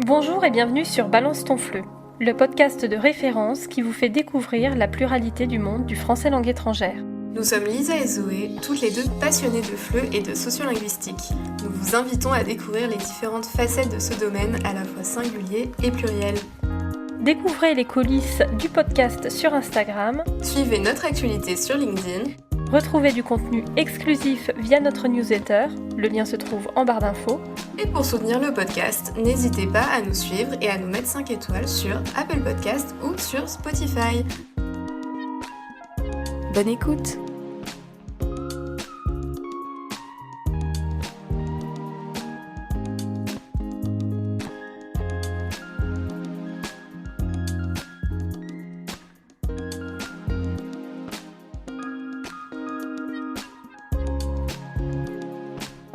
Bonjour et bienvenue sur Balance ton fleu, le podcast de référence qui vous fait découvrir la pluralité du monde du français langue étrangère. Nous sommes Lisa et Zoé, toutes les deux passionnées de FLE et de sociolinguistique. Nous vous invitons à découvrir les différentes facettes de ce domaine à la fois singulier et pluriel. Découvrez les coulisses du podcast sur Instagram. Suivez notre actualité sur LinkedIn. Retrouvez du contenu exclusif via notre newsletter, le lien se trouve en barre d'infos. Et pour soutenir le podcast, n'hésitez pas à nous suivre et à nous mettre 5 étoiles sur Apple Podcast ou sur Spotify. Bonne écoute!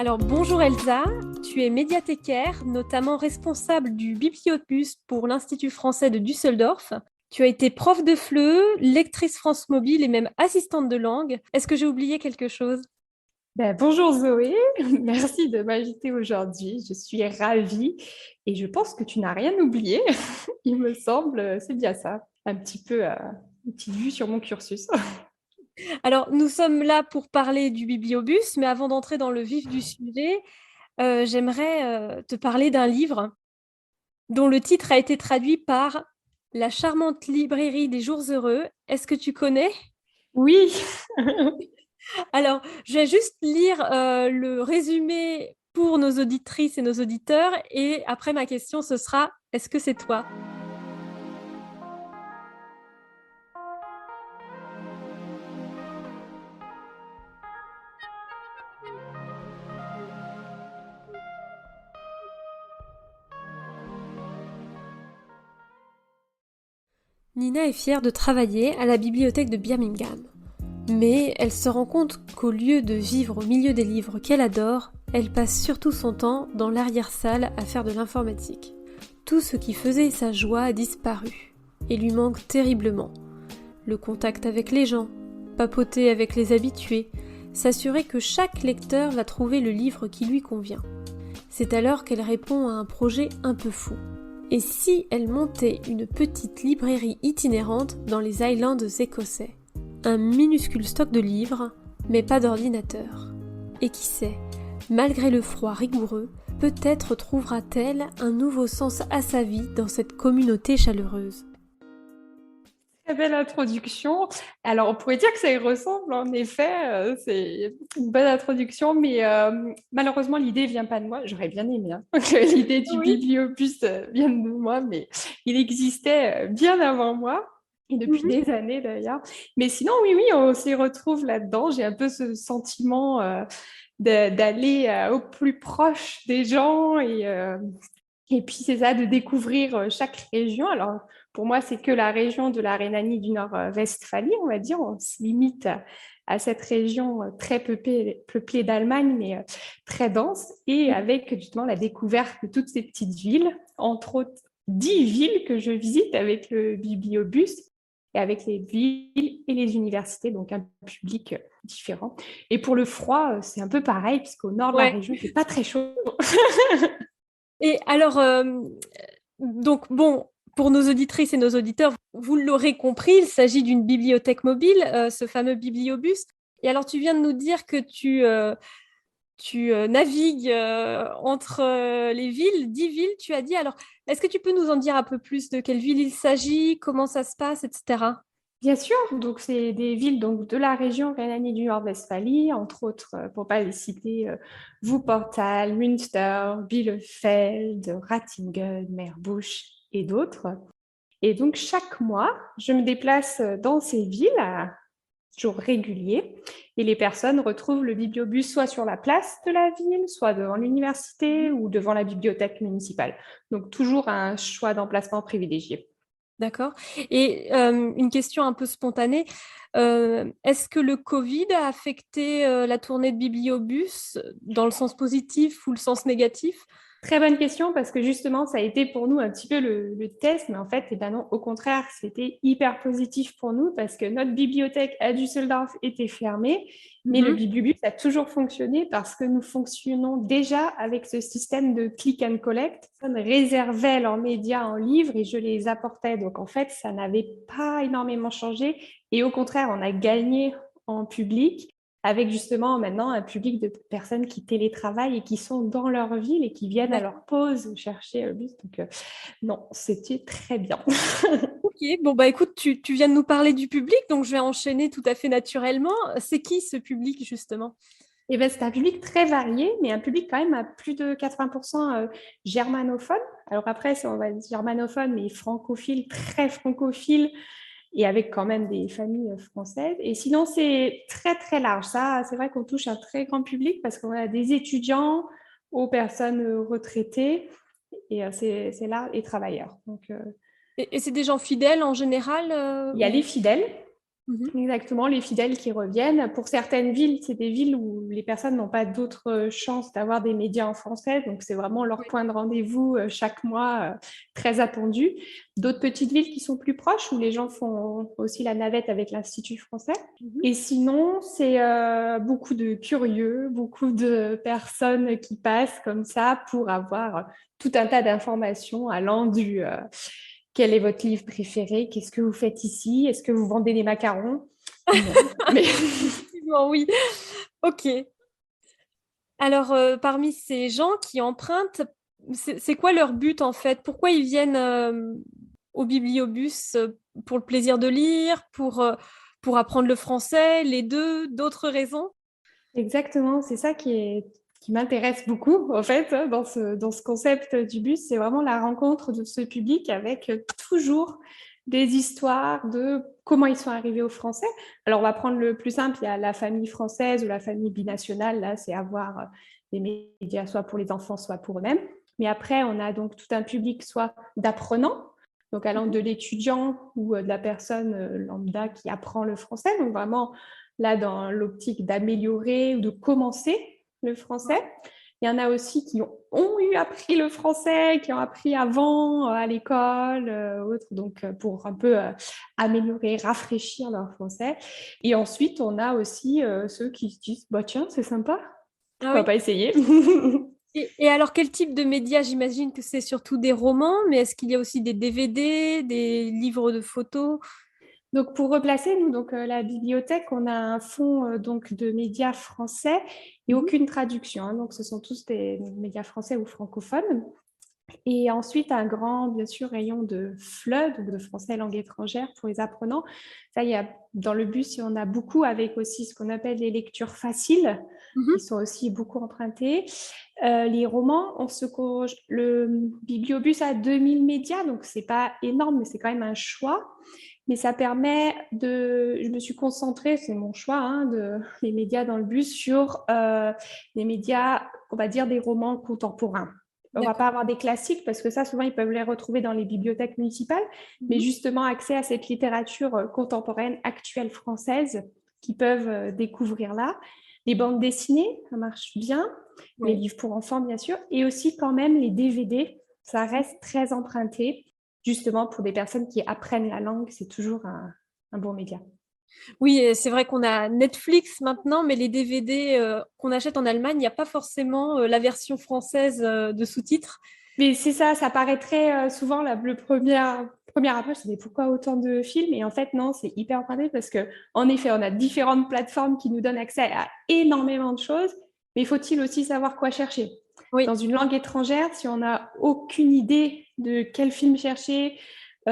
Alors bonjour Elsa, tu es médiathécaire, notamment responsable du Bibliobus pour l'Institut français de Düsseldorf. Tu as été prof de FLE, lectrice France Mobile et même assistante de langue. Est-ce que j'ai oublié quelque chose ? Bonjour Zoé, merci de m'inviter aujourd'hui. Je suis ravie et je pense que tu n'as rien oublié. Il me semble, c'est bien ça. Un petit peu une petite vue sur mon cursus. Alors, nous sommes là pour parler du Bibliobus, mais avant d'entrer dans le vif du sujet, j'aimerais te parler d'un livre dont le titre a été traduit par La charmante librairie des jours heureux. Est-ce que tu connais ? Oui. Alors, je vais juste lire le résumé pour nos auditrices et nos auditeurs, et après ma question, ce sera « Est-ce que c'est toi ?» Nina est fière de travailler à la bibliothèque de Birmingham. Mais elle se rend compte qu'au lieu de vivre au milieu des livres qu'elle adore, elle passe surtout son temps dans l'arrière-salle à faire de l'informatique. Tout ce qui faisait sa joie a disparu et lui manque terriblement. Le contact avec les gens, papoter avec les habitués, s'assurer que chaque lecteur va trouver le livre qui lui convient. C'est alors qu'elle répond à un projet un peu fou. Et si elle montait une petite librairie itinérante dans les Highlands écossais ? Un minuscule stock de livres, mais pas d'ordinateur. Et qui sait, malgré le froid rigoureux, peut-être trouvera-t-elle un nouveau sens à sa vie dans cette communauté chaleureuse. Très belle introduction. Alors, on pourrait dire que ça y ressemble, en effet. C'est une bonne introduction, mais malheureusement, l'idée ne vient pas de moi. J'aurais bien aimé que l'idée du Bibliobus vienne de moi, mais il existait bien avant moi. Et depuis des années d'ailleurs. Mais sinon, oui, on s'y retrouve là-dedans. J'ai un peu ce sentiment d'aller au plus proche des gens et puis c'est ça, de découvrir chaque région. Alors, pour moi, c'est que la région de la Rhénanie du Nord-Westphalie, on va dire. On se limite à cette région très peuplée d'Allemagne, mais très dense, et avec justement la découverte de toutes ces petites villes, entre autres 10 villes que je visite avec le Bibliobus, et avec les villes et les universités, donc un public différent. Et pour le froid, c'est un peu pareil, puisqu'au nord de la région, il ne fait pas très chaud. Et alors, donc bon, pour nos auditrices et nos auditeurs, vous l'aurez compris, il s'agit d'une bibliothèque mobile, ce fameux Bibliobus. Et alors, tu viens de nous dire que tu navigues entre les villes, 10 villes, tu as dit. Alors, est-ce que tu peux nous en dire un peu plus de quelle ville il s'agit, comment ça se passe, etc. Bien sûr, donc c'est des villes donc, de la région Rhénanie du Nord-Westphalie, entre autres, pour ne pas les citer, Wuppertal, Münster, Bielefeld, Ratingen, Meerbusch et d'autres. Et donc chaque mois, je me déplace dans ces villes à jour régulier, et les personnes retrouvent le Bibliobus soit sur la place de la ville, soit devant l'université ou devant la bibliothèque municipale. Donc toujours un choix d'emplacement privilégié. D'accord. Et une question un peu spontanée, est-ce que le Covid a affecté la tournée de Bibliobus dans le sens positif ou le sens négatif ? Très bonne question parce que justement, ça a été pour nous un petit peu le test, mais en fait, eh ben non, au contraire, c'était hyper positif pour nous parce que notre bibliothèque à Düsseldorf était fermée, mais le Mhm. Bibliobus a toujours fonctionné parce que nous fonctionnons déjà avec ce système de click and collect. On réservait leurs médias en livres et je les apportais. Donc en fait, ça n'avait pas énormément changé et au contraire, on a gagné en public avec justement maintenant un public de personnes qui télétravaillent et qui sont dans leur ville et qui viennent à leur pause chercher le bus. Donc, non, c'était très bien. Ok, bon bah écoute, tu viens de nous parler du public, donc je vais enchaîner tout à fait naturellement. C'est qui ce public justement? Et ben, c'est un public très varié, mais un public quand même à plus de 80% germanophone. Alors après, on va dire germanophone, mais francophile, très francophile, et avec quand même des familles françaises. Et sinon, c'est très, très large. Ça, c'est vrai qu'on touche un très grand public parce qu'on a des étudiants aux personnes retraitées et c'est large, et travailleurs. Donc, Et c'est des gens fidèles en général il y a les fidèles. Mhm. Exactement, les fidèles qui reviennent. Pour certaines villes, c'est des villes où les personnes n'ont pas d'autres chances d'avoir des médias en français, donc c'est vraiment leur point de rendez-vous chaque mois, très attendu. D'autres petites villes qui sont plus proches, où les gens font aussi la navette avec l'Institut français. Mhm. Et sinon, c'est beaucoup de curieux, beaucoup de personnes qui passent comme ça pour avoir tout un tas d'informations allant du quel est votre livre préféré, qu'est-ce que vous faites ici, est-ce que vous vendez des macarons? Non. Mais Effectivement, oui. Ok. Alors, parmi ces gens qui empruntent, c'est quoi leur but en fait? Pourquoi ils viennent au bibliobus? Pour le plaisir de lire, pour apprendre le français, les deux, d'autres raisons? exactement, c'est ça qui m'intéresse beaucoup, en fait, hein, dans ce concept du bus. C'est vraiment la rencontre de ce public avec toujours des histoires de comment ils sont arrivés au français. Alors, on va prendre le plus simple, il y a la famille française ou la famille binationale. Là, c'est avoir des médias soit pour les enfants, soit pour eux-mêmes. Mais après, on a donc tout un public soit d'apprenants, donc allant de l'étudiant ou de la personne lambda qui apprend le français. Donc, vraiment, là, dans l'optique d'améliorer ou de commencer le français. Il y en a aussi qui ont eu appris le français, qui ont appris avant à l'école, autre, donc pour un peu améliorer, rafraîchir leur français. Et ensuite, on a aussi ceux qui se disent, bah tiens, c'est sympa, Ah pourquoi oui. pas essayer? Et alors, quel type de médias? J'imagine que c'est surtout des romans, mais est-ce qu'il y a aussi des DVD, des livres de photos? Donc, pour replacer, nous, donc, la bibliothèque, on a un fonds donc, de médias français et Mhm. aucune traduction, hein. Donc, ce sont tous des médias français ou francophones. Et ensuite, un grand, bien sûr, rayon de FLE, donc de français langue étrangère pour les apprenants. Ça, il y a, dans le bus, il y en a beaucoup avec aussi ce qu'on appelle les lectures faciles, qui Mhm. sont aussi beaucoup empruntées. Les romans, le bibliobus a 2000 médias, donc c'est pas énorme, mais c'est quand même un choix. Mais ça permet je me suis concentrée, c'est mon choix, hein, les médias dans le bus, sur les médias, on va dire, des romans contemporains. On ne va D'accord. pas avoir des classiques parce que ça, souvent, ils peuvent les retrouver dans les bibliothèques municipales, mais Mhm. justement, accès à cette littérature contemporaine, actuelle française, qu'ils peuvent découvrir là. Les bandes dessinées, ça marche bien. Les Oui. livres pour enfants, bien sûr. Et aussi, quand même, les DVD, ça reste très emprunté, justement, pour des personnes qui apprennent la langue. C'est toujours un bon média. Oui, c'est vrai qu'on a Netflix maintenant, mais les DVD qu'on achète en Allemagne, il n'y a pas forcément la version française de sous-titres. Mais c'est ça, ça paraîtrait souvent le première approche, c'est pourquoi autant de films? Et en fait, non, c'est hyper emprunté parce que, en effet, on a différentes plateformes qui nous donnent accès à énormément de choses, mais faut-il aussi savoir quoi chercher? Oui. Dans une langue étrangère, si on n'a aucune idée de quel film chercher,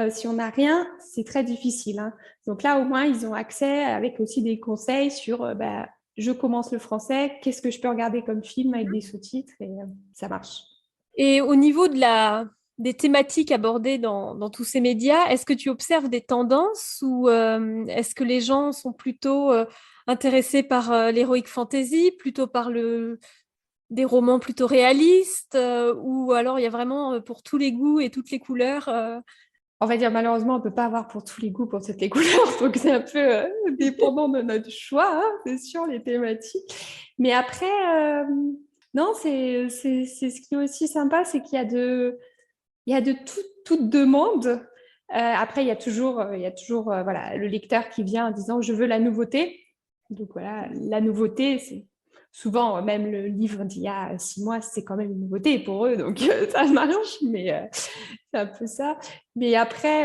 si on n'a rien, c'est très difficile, hein. Donc là, au moins, ils ont accès avec aussi des conseils sur bah, je commence le français, qu'est-ce que je peux regarder comme film avec des sous-titres et ça marche. Et au niveau des thématiques abordées dans tous ces médias, est-ce que tu observes des tendances ou est-ce que les gens sont plutôt intéressés par l'heroic fantasy, plutôt par des romans plutôt réalistes ou alors il y a vraiment pour tous les goûts et toutes les couleurs On va dire malheureusement, on ne peut pas avoir pour tous les goûts, pour toutes les couleurs, donc c'est un peu dépendant de notre choix, hein, c'est sûr, les thématiques. Mais après, Non, c'est ce qui est aussi sympa, c'est qu'il y a toute demande. Après, il y a toujours voilà, le lecteur qui vient en disant je veux la nouveauté. Donc voilà, la nouveauté, c'est souvent même le livre d'il y a 6 mois, c'est quand même une nouveauté pour eux, donc ça marche, mais c'est un peu ça. Mais après,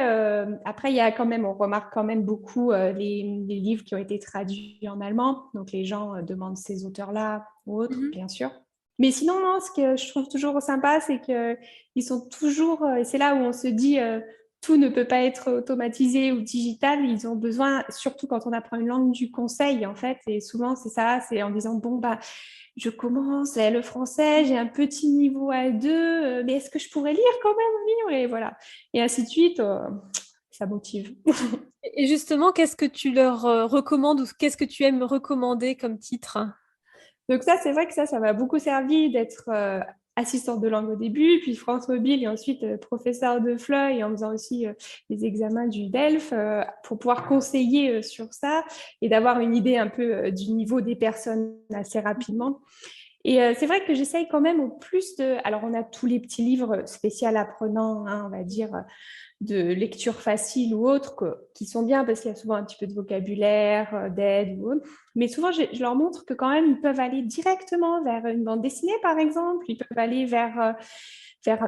il y a quand même, on remarque quand même beaucoup les livres qui ont été traduits en allemand. Donc les gens demandent ces auteurs-là ou autres, Mhm. bien sûr. Mais sinon, non, ce que je trouve toujours sympa, c'est qu'ils sont toujours, et c'est là où on se dit, tout ne peut pas être automatisé ou digital. Ils ont besoin, surtout quand on apprend une langue, du conseil, en fait. Et souvent, c'est ça, c'est en disant, bon, bah, je commence le français, j'ai un petit niveau A2, mais est-ce que je pourrais lire quand même un livre? Et voilà. Et ainsi de suite, ça motive. Et justement, qu'est-ce que tu leur recommandes ou qu'est-ce que tu aimes recommander comme titre? Donc ça, c'est vrai que ça m'a beaucoup servi d'être assistante de langue au début, puis France Mobile et ensuite professeur de FLE et en faisant aussi les examens du DELF pour pouvoir conseiller sur ça et d'avoir une idée un peu du niveau des personnes assez rapidement. Et c'est vrai que j'essaye quand même au plus de... Alors, on a tous les petits livres spéciaux apprenants, hein, on va dire, de lecture facile ou autre, qui sont bien parce qu'il y a souvent un petit peu de vocabulaire, d'aide ou autre. Mais souvent, je leur montre que quand même, ils peuvent aller directement vers une bande dessinée, par exemple. Ils peuvent aller vers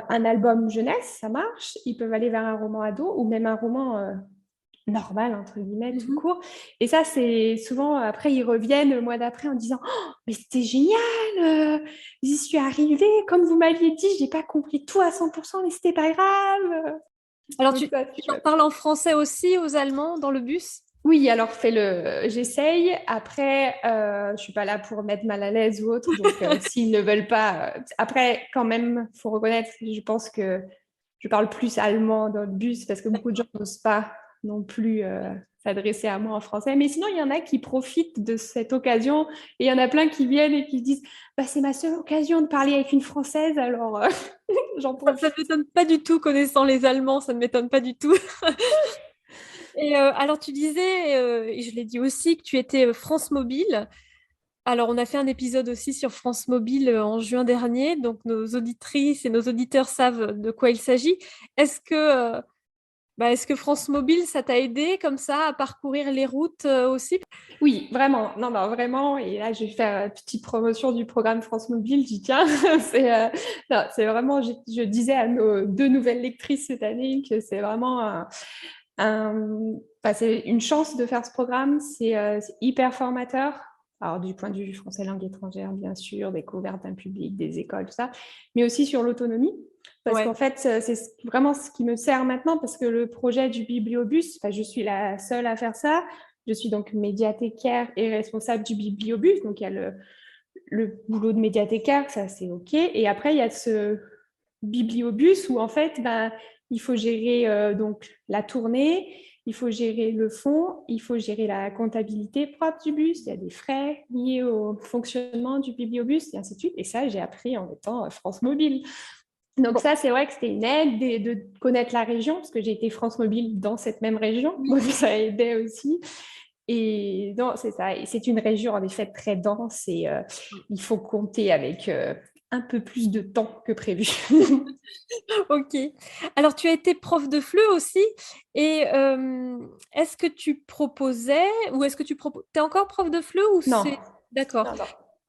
un album jeunesse, ça marche. Ils peuvent aller vers un roman ado ou même un roman normal, entre guillemets, tout Mhm. court. Et ça, c'est souvent, après, ils reviennent le mois d'après en disant oh, mais c'était génial, j'y suis arrivée, comme vous m'aviez dit, j'ai pas compris tout à 100%, mais c'était pas grave. Alors, Donc ça, tu c'est leur chouette. parles en français aussi aux Allemands dans le bus? Oui, alors fais-le, j'essaye. Après, je suis pas là pour mettre mal à l'aise ou autre, donc s'ils ne veulent pas. Après, quand même, faut reconnaître, je pense que je parle plus allemand dans le bus parce que beaucoup de gens n'osent pas non plus s'adresser à moi en français. Mais sinon, il y en a qui profitent de cette occasion et il y en a plein qui viennent et qui disent bah, c'est ma seule occasion de parler avec une Française, alors j'en Ça ne profite. m'étonne pas du tout, connaissant les Allemands, ça ne m'étonne pas du tout. Et alors, tu disais, et je l'ai dit aussi, que tu étais France Mobile. Alors, on a fait un épisode aussi sur France Mobile en juin dernier, donc nos auditrices et nos auditeurs savent de quoi il s'agit. Est-ce que, est-ce que France Mobile, ça t'a aidé comme ça à parcourir les routes aussi? Oui, vraiment. Non, non, vraiment. Et là, je vais faire une petite promotion du programme France Mobile. J'y tiens. Non, c'est vraiment, je disais à nos 2 nouvelles lectrices cette année que c'est vraiment c'est une chance de faire ce programme. C'est hyper formateur. Alors, du point de vue français langue étrangère, bien sûr, découverte d'un public, des écoles, tout ça, mais aussi sur l'autonomie. Parce qu'en Ouais. fait, c'est vraiment ce qui me sert maintenant, parce que le projet du bibliobus, je suis la seule à faire ça. Je suis donc médiathécaire et responsable du bibliobus. Donc, il y a le boulot de médiathécaire, ça c'est OK. Et après, il y a ce bibliobus où en fait, il faut gérer donc la tournée, il faut gérer le fond, il faut gérer la comptabilité propre du bus, il y a des frais liés au fonctionnement du bibliobus et ainsi de suite. Et ça, j'ai appris en étant France Mobile. Donc Bon. ça, c'est vrai que c'était une aide de connaître la région, parce que j'ai été France Mobile dans cette même région, donc ça aidait aussi. Et non, c'est ça. Et c'est une région en effet très dense et il faut compter avec un peu plus de temps que prévu. Ok. Alors, tu as été prof de FLE aussi. Et est-ce que tu proposais ou est-ce que tu proposes... T'es encore prof de FLE ou Non, c'est... D'accord. non, non.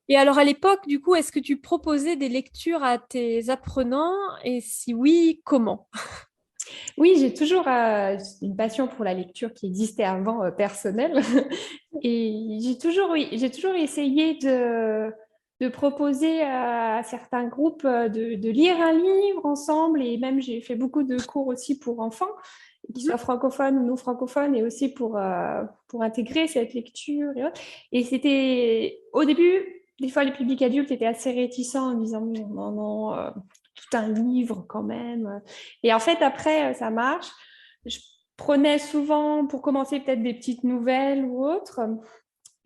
Et alors, à l'époque, du coup, est-ce que tu proposais des lectures à tes apprenants? Et si oui, comment? Oui, j'ai toujours une passion pour la lecture qui existait avant personnelle. Et j'ai toujours essayé de proposer à certains groupes de lire un livre ensemble. Et même, j'ai fait beaucoup de cours aussi pour enfants, qu'ils Mhm. soient francophones ou non francophones, et aussi pour intégrer cette lecture et autres. Et c'était, au début, des fois, les publics adultes étaient assez réticents en disant, non, non, tout un livre quand même. Et en fait, après, ça marche. Je prenais souvent, pour commencer, peut-être des petites nouvelles ou autres.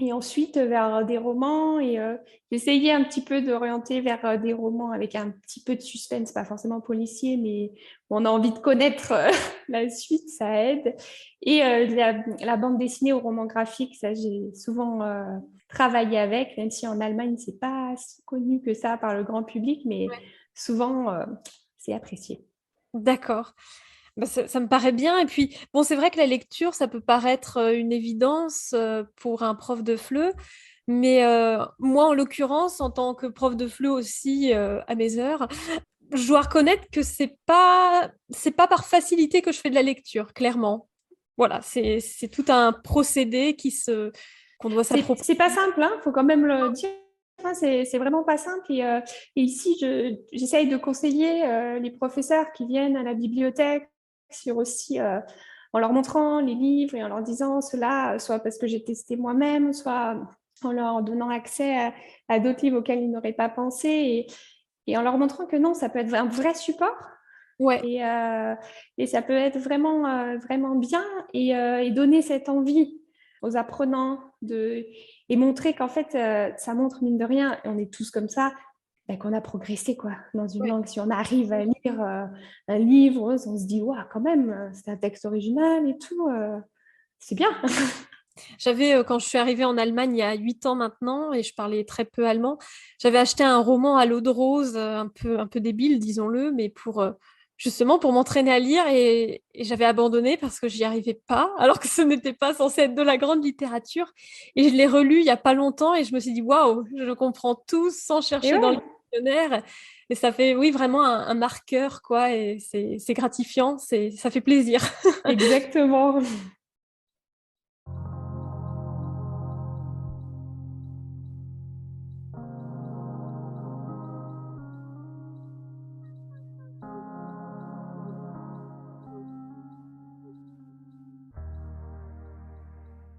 Et ensuite, vers des romans. Et j'essayais un petit peu d'orienter vers des romans avec un petit peu de suspense, pas forcément policier, mais on a envie de connaître la suite, ça aide. Et la bande dessinée au roman graphique, ça, j'ai souvent travaillé avec, même si en Allemagne, c'est pas si connu que ça par le grand public, mais souvent, c'est apprécié. D'accord. Bah, ça me paraît bien. Et puis, bon, c'est vrai que la lecture, ça peut paraître une évidence pour un prof de FLE, mais moi, en l'occurrence, en tant que prof de FLE aussi à mes heures, je dois reconnaître que c'est pas par facilité que je fais de la lecture, clairement. Voilà, c'est tout un procédé qu'on doit s'approprier. C'est pas simple, hein, faut quand même le dire. Hein, c'est vraiment pas simple. Et ici, j'essaye de conseiller les professeurs qui viennent à la bibliothèque sur aussi, en leur montrant les livres et en leur disant cela, soit parce que j'ai testé moi-même, soit en leur donnant accès à d'autres livres auxquels ils n'auraient pas pensé et en leur montrant que non, ça peut être un vrai support. Ouais. Et ça peut être vraiment, vraiment bien et donner cette envie aux apprenants et montrer qu'en fait, ça montre, mine de rien, et on est tous comme ça, qu'on a progressé quoi, dans une Ouais. langue. Si on arrive à lire un livre, on se dit, waouh, quand même, c'est un texte original et tout, c'est bien. J'avais, quand je suis arrivée en Allemagne il y a 8 ans maintenant, et je parlais très peu allemand, j'avais acheté un roman à l'eau de rose, un peu débile, disons-le, mais justement pour m'entraîner à lire, et j'avais abandonné parce que j'y arrivais pas, alors que ce n'était pas censé être de la grande littérature. Et je l'ai relu il y a pas longtemps, et je me suis dit, waouh, je comprends tout sans Et chercher dans le ouais, dictionnaire. Et ça fait, oui, vraiment un marqueur, quoi, et c'est gratifiant, ça fait plaisir. exactement.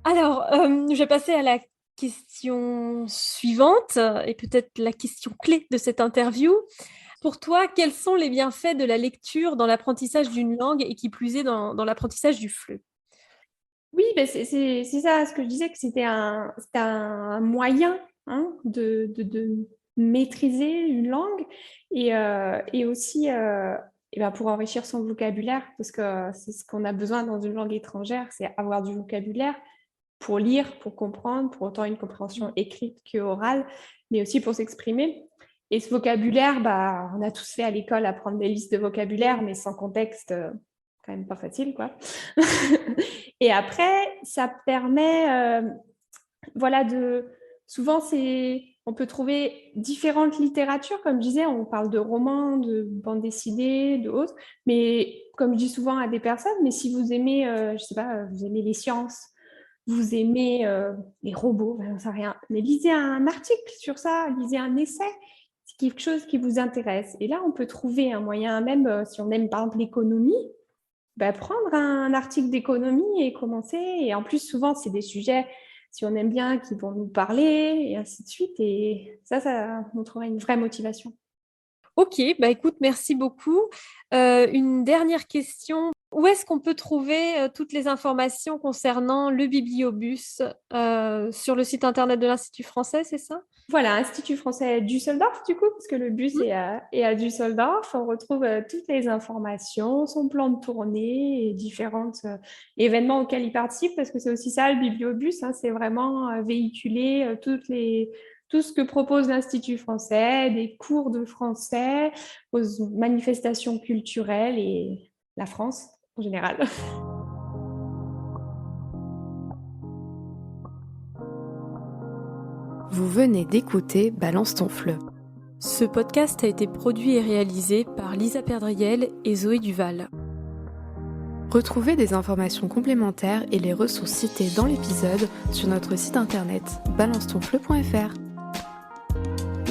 Alors, je vais passer à la question suivante, et peut-être la question clé de cette interview. Pour toi, quels sont les bienfaits de la lecture dans l'apprentissage d'une langue, et qui plus est dans l'apprentissage du FLE? Oui, ben c'est ça ce que je disais, que c'était un moyen hein, de maîtriser une langue et aussi et ben pour enrichir son vocabulaire, parce que c'est ce qu'on a besoin dans une langue étrangère, c'est avoir du vocabulaire pour lire, pour comprendre, pour autant une compréhension écrite que orale, mais aussi pour s'exprimer. Et ce vocabulaire, bah, on a tous fait à l'école apprendre des listes de vocabulaire, mais sans contexte, quand même pas facile, quoi. Et après, ça permet, voilà, souvent, on peut trouver différentes littératures, comme je disais, on parle de romans, de bandes dessinées, de autres, mais comme je dis souvent à des personnes, mais si vous aimez, je sais pas, vous aimez les sciences, vous aimez les robots, ben, j'en sais rien, mais lisez un article sur ça, lisez un essai, c'est quelque chose qui vous intéresse. Et là, on peut trouver un moyen, même si on aime par exemple l'économie, bah, prendre un article d'économie et commencer. Et en plus, souvent, c'est des sujets, si on aime bien, qui vont nous parler, et ainsi de suite. Et ça montrera une vraie motivation. Ok, bah écoute, merci beaucoup. Une dernière question. Où est-ce qu'on peut trouver toutes les informations concernant le bibliobus sur le site internet de l'Institut français, c'est ça? Voilà, Institut français Düsseldorf, du coup, parce que le bus est à Düsseldorf. On retrouve toutes les informations, son plan de tournée et différents événements auxquels il participe, parce que c'est aussi ça, le bibliobus, hein, c'est vraiment véhiculer tout ce que propose l'Institut français, des cours de français, aux manifestations culturelles et la France en général. Vous venez d'écouter Balance ton FLE. Ce podcast a été produit et réalisé par Lisa Perdriel et Zoé Duval. Retrouvez des informations complémentaires et les ressources citées dans l'épisode sur notre site internet balancetonfleu.fr.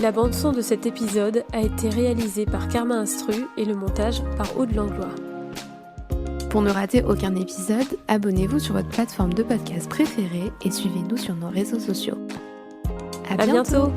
La bande-son de cet épisode a été réalisée par Karma Instru et le montage par Aude Langlois. Pour ne rater aucun épisode, abonnez-vous sur votre plateforme de podcast préférée et suivez-nous sur nos réseaux sociaux. À bientôt.